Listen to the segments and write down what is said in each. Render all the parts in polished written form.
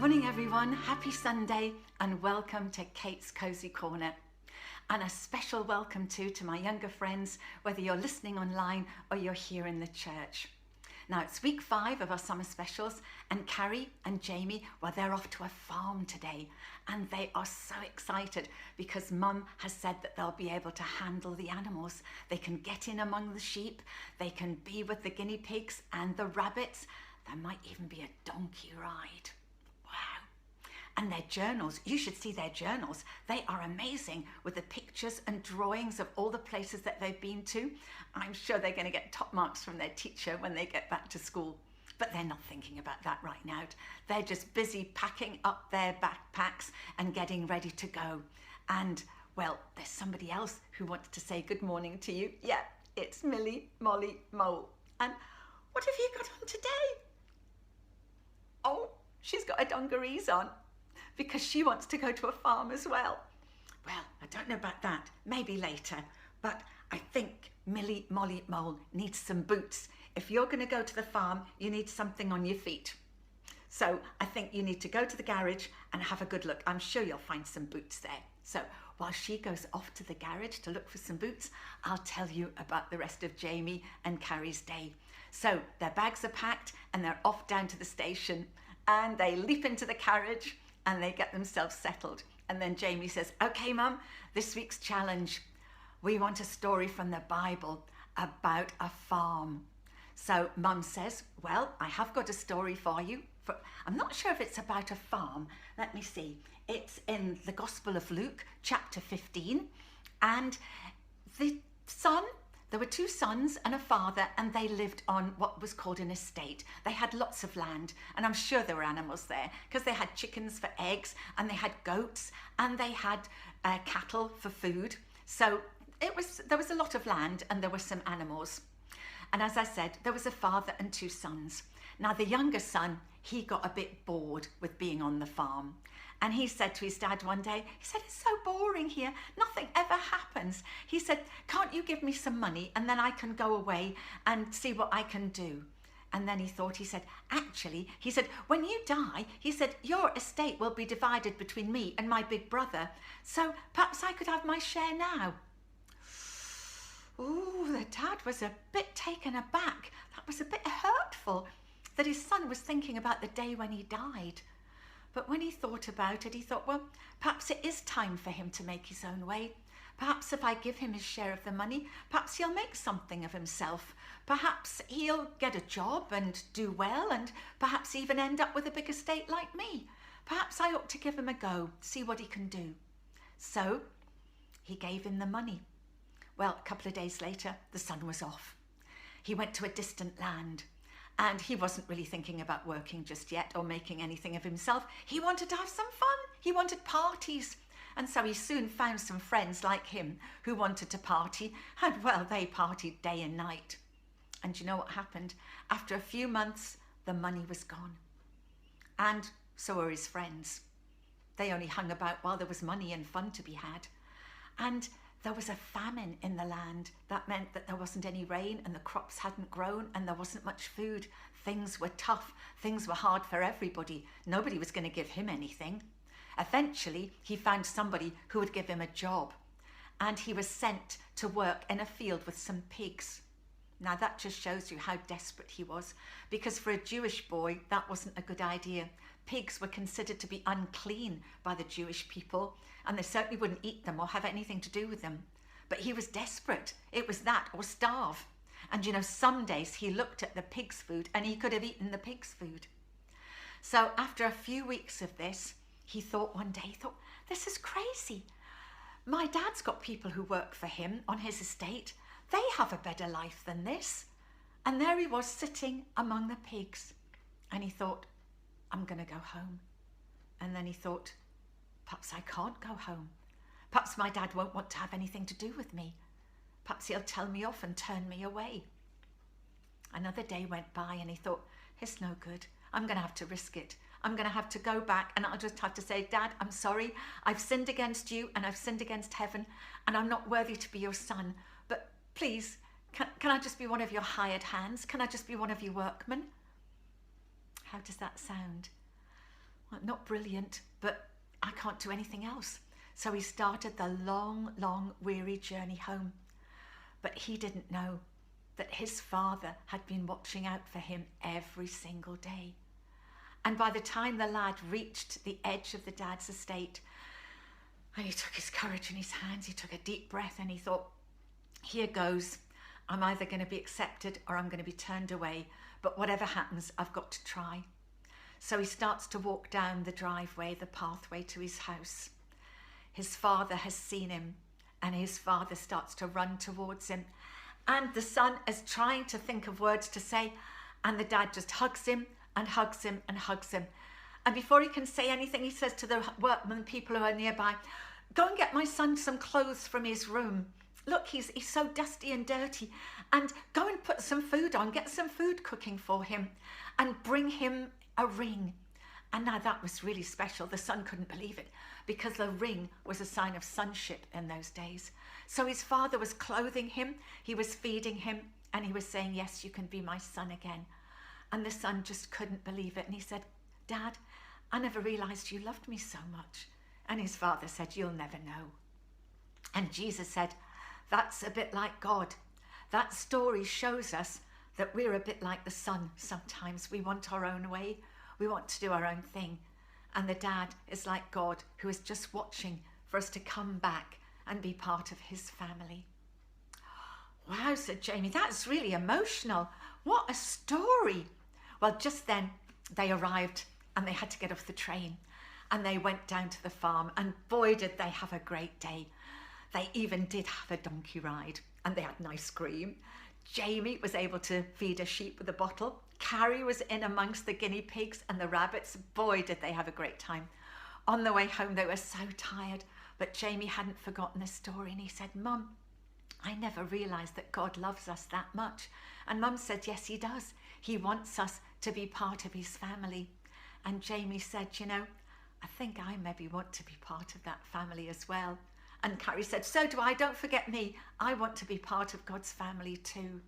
Morning everyone, happy Sunday and welcome to Kate's Cosy Corner. And a special welcome to my younger friends, whether you're listening online or you're here in the church. Now it's week 5 of our summer specials and Carrie and Jamie, well, they're off to a farm today and they are so excited because Mum has said that they'll be able to handle the animals. They can get in among the sheep, they can be with the guinea pigs and the rabbits. There might even be a donkey ride. And their journals, you should see their journals. They are amazing with the pictures and drawings of all the places that they've been to. I'm sure they're going to get top marks from their teacher when they get back to school. But they're not thinking about that right now. They're just busy packing up their backpacks and getting ready to go. And, well, there's somebody else who wants to say good morning to you. Yeah, it's Millie Molly Mole. And what have you got on today? Oh, she's got her dungarees on, because she wants to go to a farm as well. Well, I don't know about that, maybe later, but I think Millie Molly Mole needs some boots. If you're going to go to the farm, you need something on your feet. So I think you need to go to the garage and have a good look. I'm sure you'll find some boots there. So while she goes off to the garage to look for some boots, I'll tell you about the rest of Jamie and Carrie's day. So their bags are packed and they're off down to the station and they leap into the carriage and they get themselves settled. And then Jamie says, okay, Mum, this week's challenge, we want a story from the Bible about a farm. So Mum says, well, I have got a story for you. I'm not sure if it's about a farm. Let me see. It's in the Gospel of Luke, chapter 15. And there were 2 sons and a father, and they lived on what was called an estate. They had lots of land, and I'm sure there were animals there because they had chickens for eggs, and they had goats, and they had cattle for food. So there was a lot of land, and there were some animals. And as I said, there was a father and 2 sons. Now the younger son, he got a bit bored with being on the farm. And he said to his dad one day, he said, it's so boring here. Nothing ever happens. He said, can't you give me some money and then I can go away and see what I can do? And then he thought, he said, actually, he said, when you die, he said, your estate will be divided between me and my big brother. So perhaps I could have my share now. Ooh, the dad was a bit taken aback. That was a bit hurtful that his son was thinking about the day when he died. But when he thought about it, he thought, well, perhaps it is time for him to make his own way. Perhaps if I give him his share of the money, perhaps he'll make something of himself. Perhaps he'll get a job and do well, and perhaps even end up with a big estate like me. Perhaps I ought to give him a go, see what he can do. So he gave him the money. Well, a couple of days later, the son was off. He went to a distant land. And he wasn't really thinking about working just yet or making anything of himself. He wanted to have some fun. He wanted parties. And so he soon found some friends like him who wanted to party. And well, they partied day and night. And you know what happened? After a few months, the money was gone. And so were his friends. They only hung about while there was money and fun to be had. And there was a famine in the land. That meant that there wasn't any rain and the crops hadn't grown and there wasn't much food. Things were tough. Things were hard for everybody. Nobody was going to give him anything. Eventually, he found somebody who would give him a job. And he was sent to work in a field with some pigs. Now that just shows you how desperate he was, because for a Jewish boy, that wasn't a good idea. Pigs were considered to be unclean by the Jewish people, and they certainly wouldn't eat them or have anything to do with them. But he was desperate. It was that or starve. And you know, some days he looked at the pig's food and he could have eaten the pig's food. So after a few weeks of this, he thought one day, this is crazy. My dad's got people who work for him on his estate. They have a better life than this. And there he was sitting among the pigs. And he thought, I'm going to go home. And then he thought, perhaps I can't go home. Perhaps my dad won't want to have anything to do with me. Perhaps he'll tell me off and turn me away. Another day went by and he thought, it's no good. I'm going to have to risk it. I'm going to have to go back and I'll just have to say, Dad, I'm sorry. I've sinned against you and I've sinned against heaven and I'm not worthy to be your son. But please, can I just be one of your hired hands? Can I just be one of your workmen? How does that sound? Well, not brilliant, but I can't do anything else. So he started the long, long, weary journey home. But he didn't know that his father had been watching out for him every single day. And by the time the lad reached the edge of the dad's estate, and he took his courage in his hands, he took a deep breath and he thought, here goes. I'm either going to be accepted or I'm going to be turned away. But whatever happens, I've got to try. So he starts to walk down the driveway, the pathway to his house. His father has seen him, and his father starts to run towards him. And the son is trying to think of words to say, and the dad just hugs him and hugs him and hugs him. And before he can say anything, he says to the workmen, people who are nearby, go and get my son some clothes from his room. Look, he's so dusty and dirty. And go and put some food on, get some food cooking for him, and bring him a ring. And now that was really special. The son couldn't believe it, because the ring was a sign of sonship in those days. So his father was clothing him, he was feeding him, and he was saying, yes, you can be my son again. And the son just couldn't believe it. And he said, Dad, I never realized you loved me so much. And his father said, you'll never know. And Jesus said, that's a bit like God. That story shows us that we're a bit like the son sometimes. We want our own way. We want to do our own thing. And the dad is like God, who is just watching for us to come back and be part of his family. Wow, said Jamie, that's really emotional. What a story. Well, just then they arrived and they had to get off the train, and they went down to the farm, and boy, did they have a great day. They even did have a donkey ride, and they had an ice cream. Jamie was able to feed a sheep with a bottle. Carrie was in amongst the guinea pigs and the rabbits. Boy, did they have a great time. On the way home, they were so tired, but Jamie hadn't forgotten the story, and he said, Mum, I never realised that God loves us that much. And Mum said, yes, he does. He wants us to be part of his family. And Jamie said, you know, I think I maybe want to be part of that family as well. And Carrie said, so do I. Don't forget me. I want to be part of God's family too.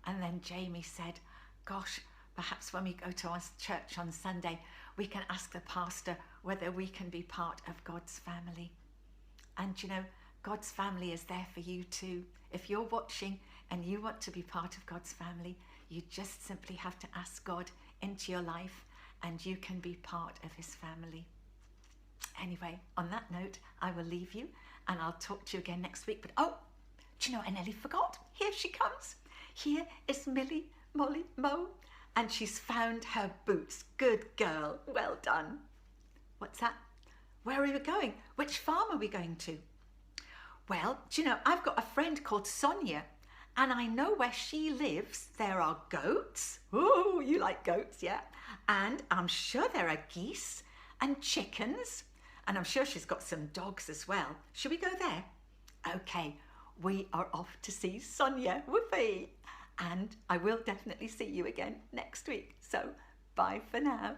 And then Jamie said, gosh, perhaps when we go to our church on Sunday, we can ask the pastor whether we can be part of God's family. And you know, God's family is there for you too. If you're watching and you want to be part of God's family, you just simply have to ask God into your life, and you can be part of his family. Anyway, on that note, I will leave you, and I'll talk to you again next week. But oh, do you know, I nearly forgot. Here she comes. Here is Millie Molly Mo, and she's found her boots. Good girl. Well done. What's that? Where are we going? Which farm are we going to? Well, do you know, I've got a friend called Sonia, and I know where she lives. There are goats. Oh, you like goats, yeah? And I'm sure there are geese and chickens, and I'm sure she's got some dogs as well. Should we go there? Okay, we are off to see Sonia. Whoopee! And I will definitely see you again next week. So bye for now.